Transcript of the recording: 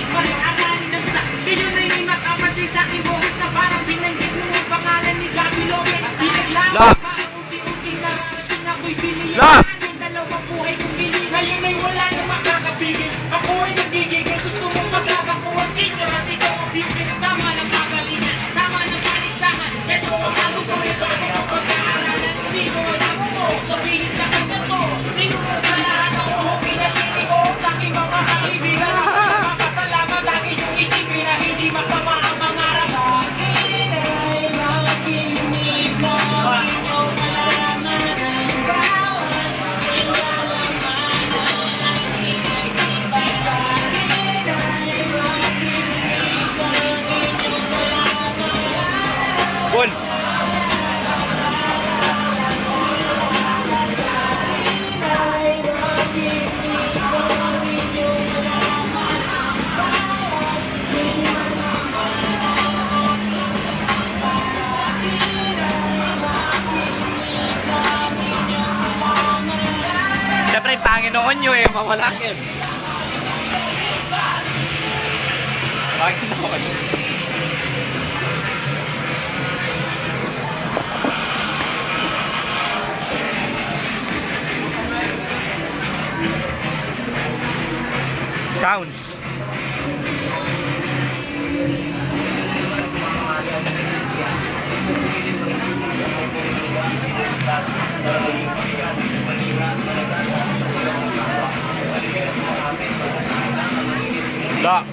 Bakit pa rin aralin ng sa Kayo na yung makapansin sa aking buhos na parang binanggit mo ang pangalan ni Gabi Lopez. Di naglaban parang unti-unti narating ako'y binilihan ng dalawang buhay kong bili. Ngayon ay wala na makakapigil. Ako ay nagigigil. Gusto mong magkakakuha teacher at ikaw ang bibig. Tama ng pagalingan, tama ng palisahan. Ito ang bago ko rin bago ang pag-aaralan. Sino ang ako mo? Sabihin sa kanya to. Tinuro ka lahat ako. Pinatili ko sa aking mga kaibigan. Makasalamat lagi yung isipin na hindi masama ang mangarap. Akin ay makinig na inyong malaman ang bawat nilalaman ang inisipan. Sa akin ay makinig na inyong malaman. Bon. Siyempre, Panginoon nyo eh, mamalakin. Panginoon. Sounds. Da.